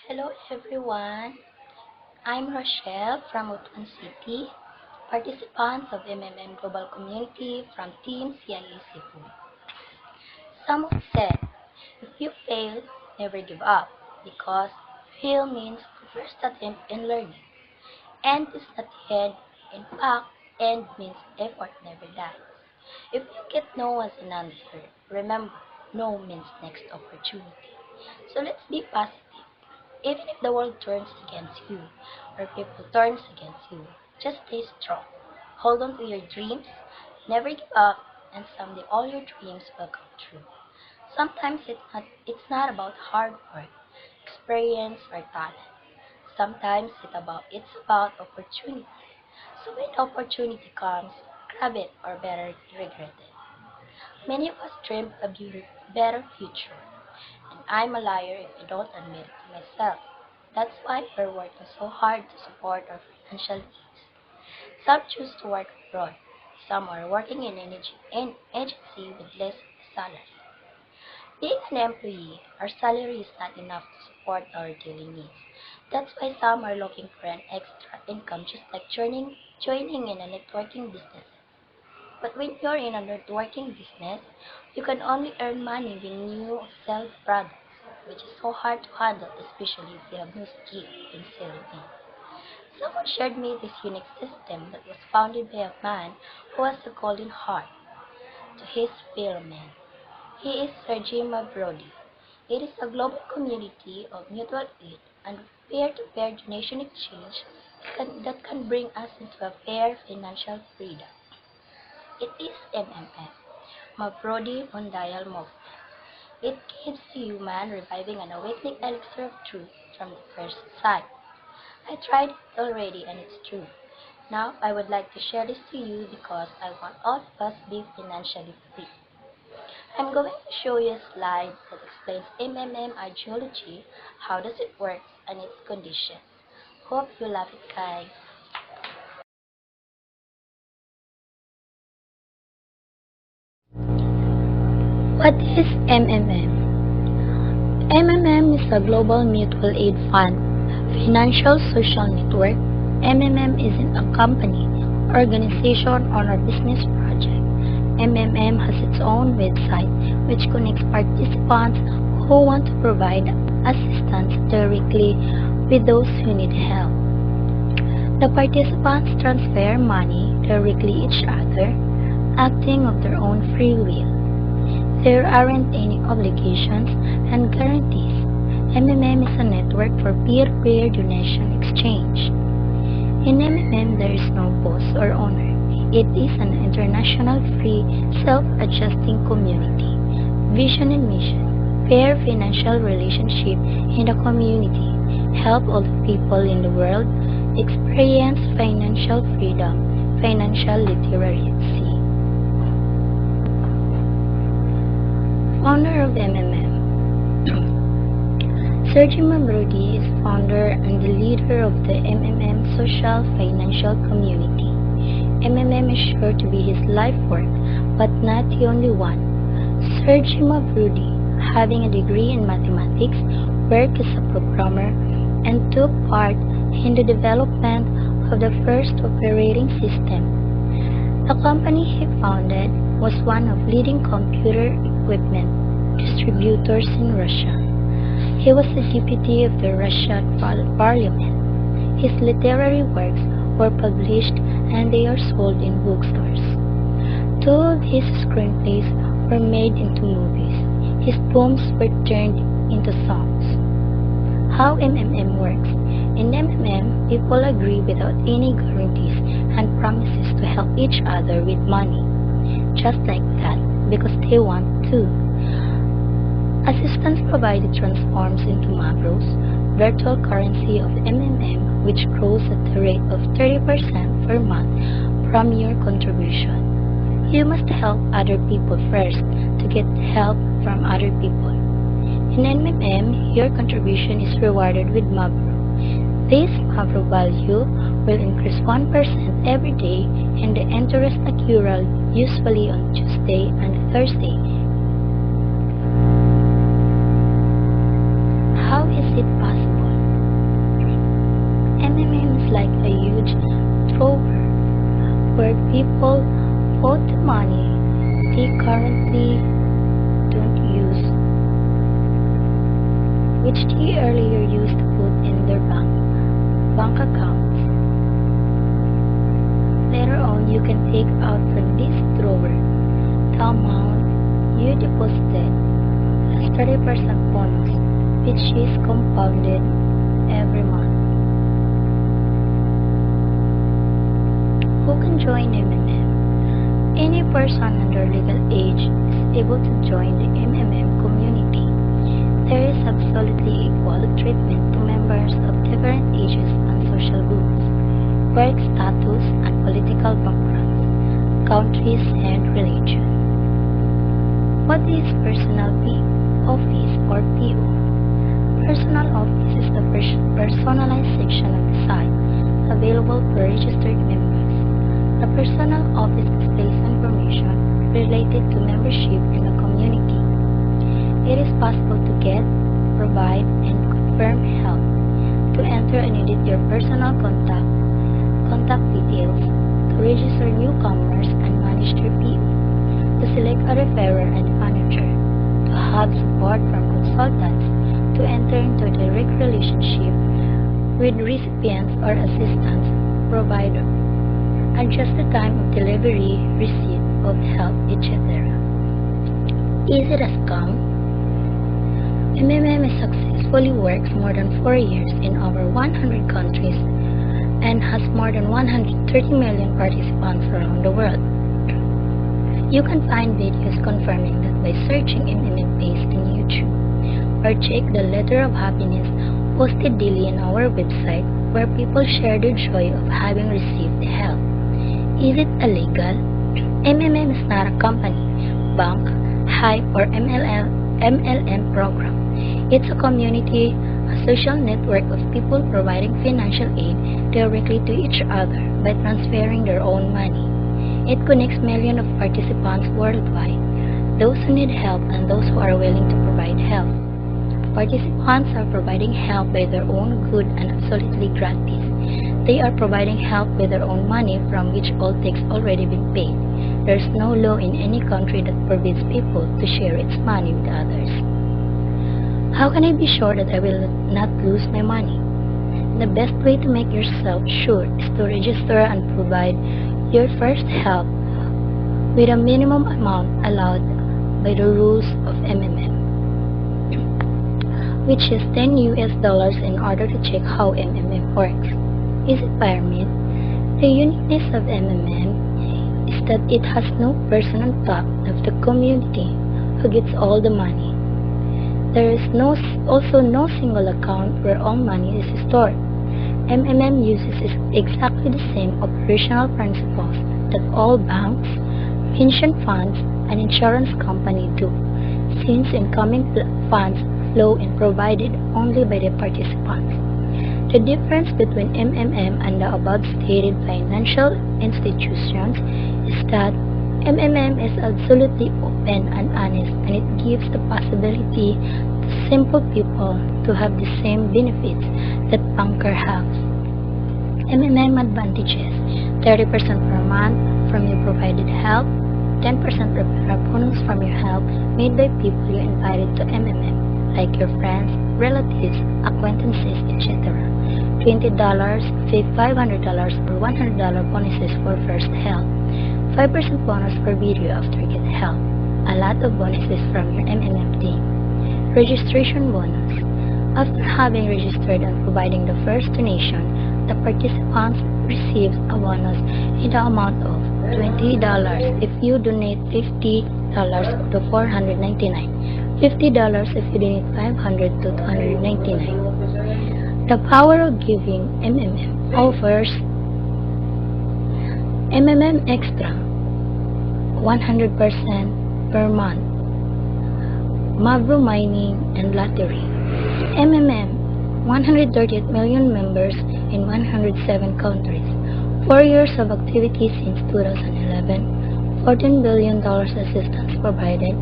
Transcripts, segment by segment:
Hello everyone, I'm Rochelle from Utuan City, participant of MMM Global Community from Team CIA Cebu. Someone said, if you fail, never give up, because fail means the first attempt in learning. End is not the end, in fact, end means effort never dies. If you get no as an answer, remember, no means next opportunity. So let's be positive. Even if the world turns against you, or people turns against you, just stay strong. Hold on to your dreams, never give up, and someday all your dreams will come true. Sometimes it's not about hard work, experience, or talent. Sometimes it's about opportunity. So when opportunity comes, grab it or better regret it. Many of us dream a better future, and I'm a liar if I don't admit it to myself. That's why we're working so hard to support our financial needs. Some choose to work abroad. Some are working in an agency with less salary. Being an employee, our salary is not enough to support our daily needs. That's why some are looking for an extra income, just like joining in a networking business. But when you're in a networking business, you can only earn money when you sell products, which is so hard to handle, especially if you have no skill in selling it. Someone shared me this unique system that was founded by a man who has a golden heart to his fellow men. He is Sir Jim Brody. It is a global community of mutual aid and peer-to-peer donation exchange that can bring us into a fair financial freedom. It is MMM, Mabrodi Mondial Movement. It gives the human reviving an awakening elixir of truth from the first sight. I tried it already and it's true. Now I would like to share this to you because I want all of us to be financially free. I'm going to show you a slide that explains MMM ideology, how does it work, and its conditions. Hope you love it, guys. What is MMM? MMM is a global mutual aid fund, financial social network. MMM isn't a company, organization, or a business project. MMM has its own website which connects participants who want to provide assistance directly with those who need help. The participants transfer money directly each other, acting of their own free will. There aren't any obligations and guarantees. MMM is a network for peer-to-peer donation exchange. In MMM, there is no boss or owner. It is an international free, self-adjusting community. Vision and mission: fair financial relationship in the community. Help all the people in the world experience financial freedom, financial literacy. Founder of MMM. Sergio Mamrudi is founder and the leader of the MMM social financial community. MMM is sure to be his life work, but not the only one. Sergio Mamrudi, having a degree in mathematics, worked as a programmer and took part in the development of the first operating system. The company he founded was one of leading computer equipment distributors in Russia. He was the deputy of the Russian parliament. His literary works were published and they are sold in bookstores. Two of his screenplays were made into movies. His poems were turned into songs. How MMM works. In MMM, people agree without any guarantees and promises to help each other with money. Just like that, because they want to. Assistance provided transforms into Mavros, virtual currency of MMM, which grows at the rate of 30% per month from your contribution. You must help other people first to get help from other people. In MMM, your contribution is rewarded with Mavro. This Mavro value will increase 1% every day and the interest accrual usually on Tuesday and Thursday. How is it possible? people put the money they currently don't use, which they earlier used to put in their bank accounts. Later on, you can take out from this drawer the amount you deposited as 30% bonus, which is compounded every month. Who can join MMM? Any person under legal age is able to join the MMM community. There is absolutely equal treatment to members of different ages and social groups, work status and political backgrounds, countries and religion. What is personal office or PO? Personal office is the personalized section of the site available for registered members. The personal office displays information related to membership in the community. It is possible to get, provide, and confirm help, to enter and edit your personal contact details, to register newcomers and manage their PO, to select a referrer and manager, to have support from consultants, to enter into a direct relationship with recipients or assistance provider, adjust the time of delivery, receipt of help, etc. Is it a scam? MMM successfully works more than 4 years in over 100 countries and has more than 130 million participants around the world. You can find videos confirming that by searching MMM page in YouTube, or check the Letter of Happiness posted daily on our website where people share their joy of having received the help. Is it illegal? MMM is not a company, bank, hype, or MLM program. It's a community, a social network of people providing financial aid directly to each other by transferring their own money. It connects millions of participants worldwide, those who need help and those who are willing to provide help. Participants are providing help by their own good and absolutely gratis. They are providing help with their own money from which all tax already been paid. There's no law in any country that forbids people to share its money with others. How can I be sure that I will not lose my money? The best way to make yourself sure is to register and provide your first help with a minimum amount allowed by the rules of MMM, which is $10 in order to check how MMM works. Is it pyramid? The uniqueness of MMM is that it has no person on top of the community who gets all the money. There is also no single account where all money is stored. MMM uses exactly the same operational principles that all banks, pension funds, and insurance companies do, since incoming funds flow and provided only by the participants. The difference between MMM and the above-stated financial institutions is that MMM is absolutely open and honest, and it gives the possibility to simple people to have the same benefits that banker have. MMM advantages: 30% per month from your provided help, 10% referral bonus from your help made by people you invited to MMM, like your friends, relatives, acquaintances, etc. $20, $500, or $100 bonuses for first help, 5% bonus per video after you get help, a lot of bonuses from your MMM team. Registration bonus: after having registered and providing the first donation, the participants receive a bonus in the amount of $20 if you donate $50 to $499, $50 if you donate $500 to $299. The power of giving. MMM offers MMM Extra 100% per month, Mavro Mining and Lottery. MMM 138 million members in 107 countries, 4 years of activity since 2011, $14 billion assistance provided,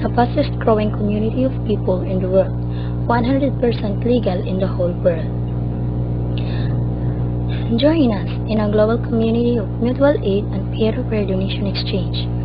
the fastest growing community of people in the world, 100% legal in the whole world. and join us in a global community of mutual aid and peer-to-peer donation exchange.